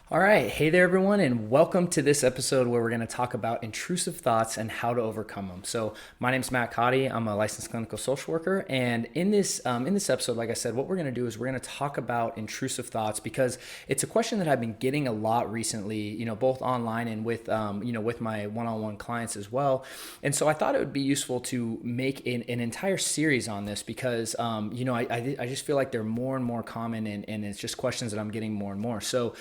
All right. Hey there, everyone, and welcome to this episode where we're going to talk about intrusive thoughts and how to overcome them. So, my name's Matt Codde. I'm a licensed clinical social worker, and in this episode, like I said, what we're going to do is we're going to talk about intrusive thoughts because it's a question that I've been getting a lot recently. Both online and with my one-on-one clients as well. And so, I thought it would be useful to make an entire series on this because I just feel like they're more and more common, and it's just questions that I'm getting more and more. So.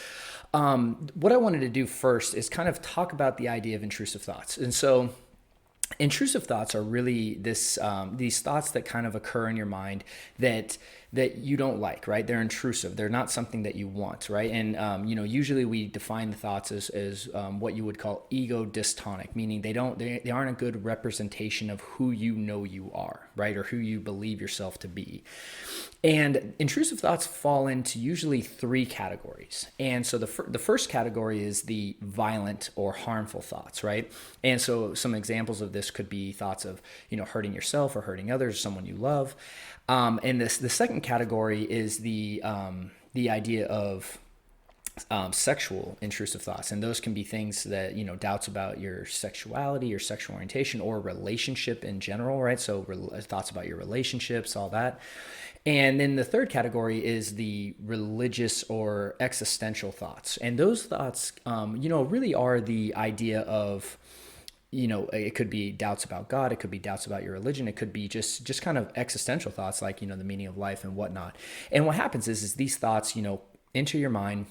What I wanted to do first is kind of talk about the idea of intrusive thoughts. And so intrusive thoughts are really these thoughts that kind of occur in your mind that you don't like, right? They're intrusive. They're not something that you want, right? And usually we define the thoughts as what you would call ego dystonic, meaning they aren't a good representation of who you know you are, right? Or who you believe yourself to be. And intrusive thoughts fall into usually three categories. And so the first category is the violent or harmful thoughts, right? And so some examples of this could be thoughts of, hurting yourself or hurting others, someone you love. And the second category is the idea of sexual intrusive thoughts, and those can be things that doubts about your sexuality, your sexual orientation, or relationship in general, right? So thoughts about your relationships, all that. And then the third category is the religious or existential thoughts, and those thoughts, really are the idea of it could be doubts about God, it could be doubts about your religion, it could be just kind of existential thoughts like the meaning of life and whatnot. And what happens is these thoughts enter your mind,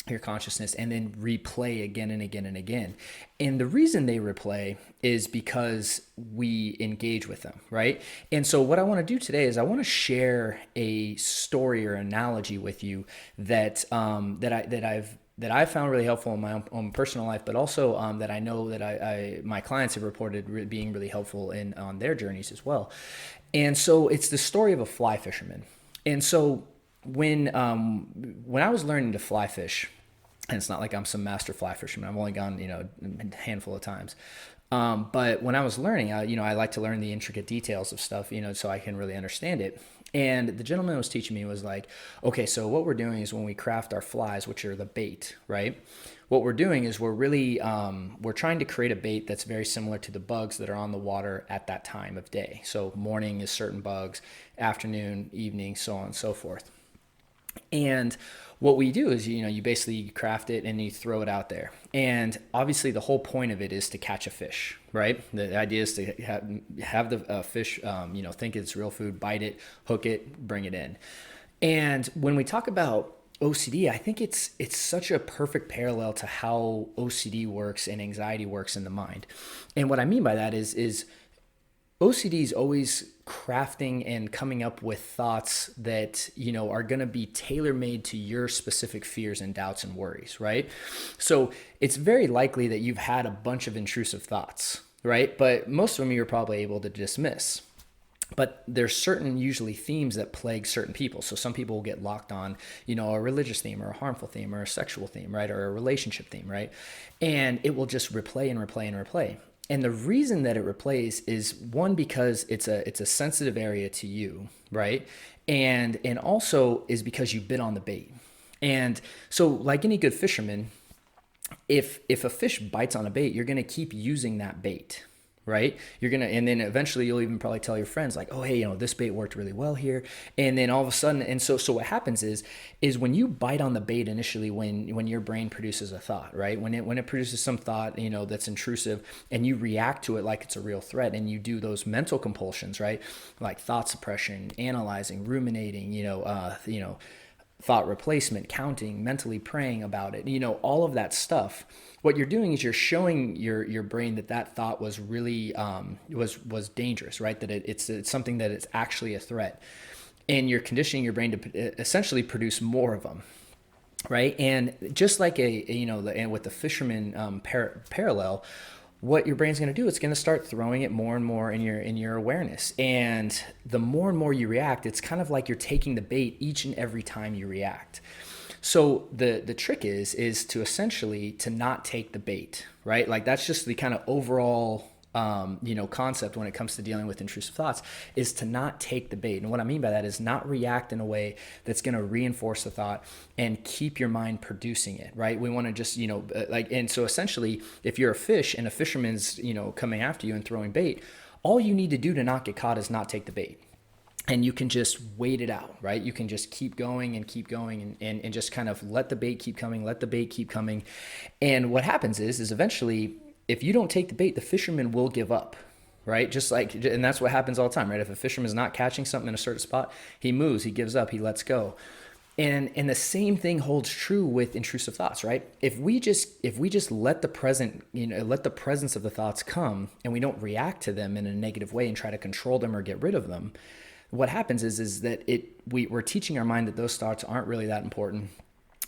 your consciousness, and then replay again and again and again. And the reason they replay is because we engage with them, right? And so what I want to do today is I want to share a story or analogy with you that I've found really helpful in my own personal life, but also that I know that my clients have reported being really helpful on their journeys as well. And so it's the story of a fly fisherman. And so when I was learning to fly fish, and it's not like I'm some master fly fisherman. I've only gone, a handful of times. But when I was learning, I like to learn the intricate details of stuff, so I can really understand it. And the gentleman who was teaching me was like, okay, so what we're doing is when we craft our flies, which are the bait, right? What we're doing is we're really, we're trying to create a bait that's very similar to the bugs that are on the water at that time of day. So morning is certain bugs, afternoon, evening, so on and so forth. And what we do is, you basically craft it and you throw it out there. And obviously the whole point of it is to catch a fish, right? The idea is to have the fish, think it's real food, bite it, hook it, bring it in. And when we talk about OCD, I think it's such a perfect parallel to how OCD works and anxiety works in the mind. And what I mean by that is OCD is always crafting and coming up with thoughts that, are going to be tailor-made to your specific fears and doubts and worries, right? So it's very likely that you've had a bunch of intrusive thoughts, right? But most of them you're probably able to dismiss. But there's certain usually themes that plague certain people. So some people will get locked on, a religious theme or a harmful theme or a sexual theme, right? Or a relationship theme, right? And it will just replay and replay and replay. And the reason that it replays is one, because it's a sensitive area to you, right? And also is because you bit on the bait. And so like any good fisherman, if a fish bites on a bait, you're going to keep using that bait, right? And then eventually you'll even probably tell your friends like, oh, hey, this bait worked really well here. And then all of a sudden, and so what happens is when you bite on the bait initially, when your brain produces a thought, right? When it produces some thought, that's intrusive, and you react to it like it's a real threat, and you do those mental compulsions, right? Like thought suppression, analyzing, ruminating, thought replacement, counting, mentally praying about it, all of that stuff. What you're doing is you're showing your brain that thought was really was dangerous, right? That it's something that it's actually a threat, and you're conditioning your brain to essentially produce more of them, right? And just like and with the fisherman parallel, what your brain's going to do, it's going to start throwing it more and more in your awareness. And the more and more you react, it's kind of like you're taking the bait each and every time you react. So the trick is to essentially to not take the bait, right? Like that's just the kind of overall concept when it comes to dealing with intrusive thoughts is to not take the bait. And what I mean by that is not react in a way that's going to reinforce the thought and keep your mind producing it, right? We want to just, and so essentially, if you're a fish and a fisherman's, coming after you and throwing bait, all you need to do to not get caught is not take the bait. And you can just wait it out, right? You can just keep going and just kind of let the bait keep coming, And what happens is eventually, if you don't take the bait, the fisherman will give up, right? And that's what happens all the time, right? If a fisherman is not catching something in a certain spot, he moves, he gives up, he lets go. And the same thing holds true with intrusive thoughts, right? If we just let the presence of the thoughts come and we don't react to them in a negative way and try to control them or get rid of them, what happens is that we're teaching our mind that those thoughts aren't really that important,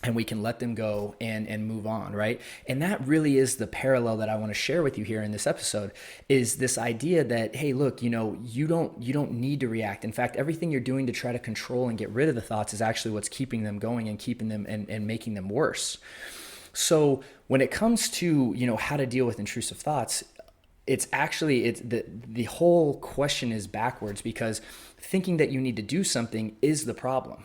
and we can let them go and move on, right? And that really is the parallel that I want to share with you here in this episode, is this idea that, hey, look, you don't need to react. In fact, everything you're doing to try to control and get rid of the thoughts is actually what's keeping them going and keeping them and making them worse. So when it comes to, how to deal with intrusive thoughts, the whole question is backwards, because thinking that you need to do something is the problem,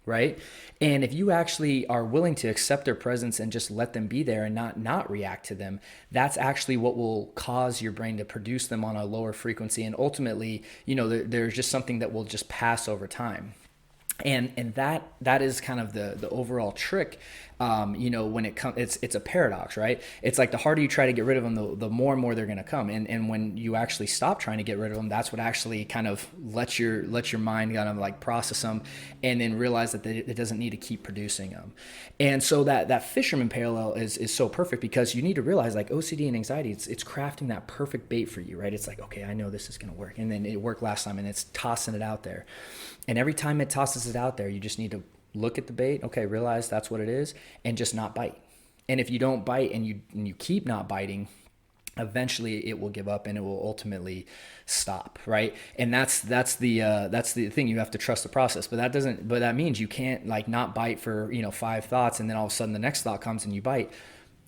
right? And if you actually are willing to accept their presence and just let them be there and not react to them, that's actually what will cause your brain to produce them on a lower frequency. And ultimately, there's just something that will just pass over time. And that is kind of the overall trick. When it comes, it's a paradox, right? It's like the harder you try to get rid of them, the more and more they're going to come. And when you actually stop trying to get rid of them, that's what actually kind of lets your mind kind of like process them and then realize that it doesn't need to keep producing them. And so that fisherman parallel is so perfect, because you need to realize, like, OCD and anxiety, it's crafting that perfect bait for you, right? It's like, okay, I know this is going to work. And then it worked last time, and it's tossing it out there. And every time it tosses it out there, you just need to look at the bait, okay, realize that's what it is, and just not bite. And if you don't bite and you keep not biting, eventually it will give up and it will ultimately stop, right? And that's the thing. You have to trust the process, but that means you can't like not bite for 5 thoughts and then all of a sudden the next thought comes and you bite.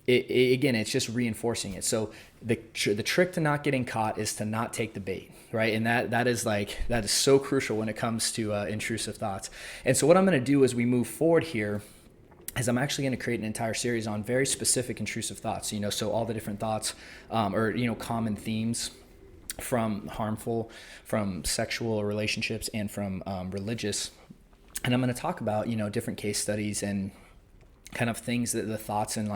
Again, it's just reinforcing it. So the trick to not getting caught is to not take the bait, right? And that is so crucial when it comes to intrusive thoughts. And so what I'm going to do as we move forward here is I'm actually going to create an entire series on very specific intrusive thoughts. So all the different thoughts or common themes, from harmful, from sexual relationships, and from religious. And I'm going to talk about different case studies and kind of things that the thoughts and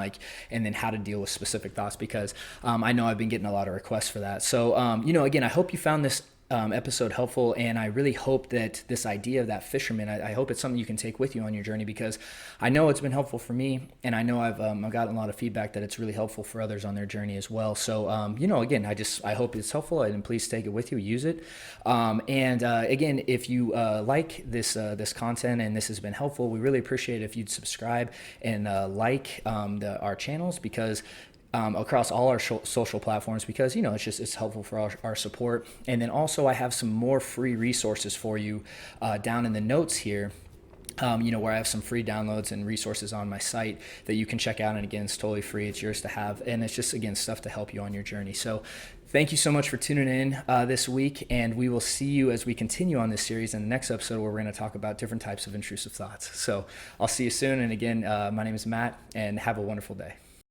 then how to deal with specific thoughts, because I know I've been getting a lot of requests for that. So, again, I hope you found this episode helpful, and I really hope that this idea of that fisherman, I hope it's something you can take with you on your journey, because I know it's been helpful for me, and I know I've gotten a lot of feedback that it's really helpful for others on their journey as well. So, again, I hope it's helpful, and please take it with you, use it. Again, if you like this content and this has been helpful, we really appreciate it if you'd subscribe and like our channels, because across all our social platforms, because it's helpful for our support. And then also I have some more free resources for you down in the notes here, where I have some free downloads and resources on my site that you can check out. And again, it's totally free, it's yours to have, and it's just, again, stuff to help you on your journey. So thank you so much for tuning in this week, and we will see you as we continue on this series in the next episode, where we're going to talk about different types of intrusive thoughts. So I'll see you soon, and again, my name is Matt, and have a wonderful day.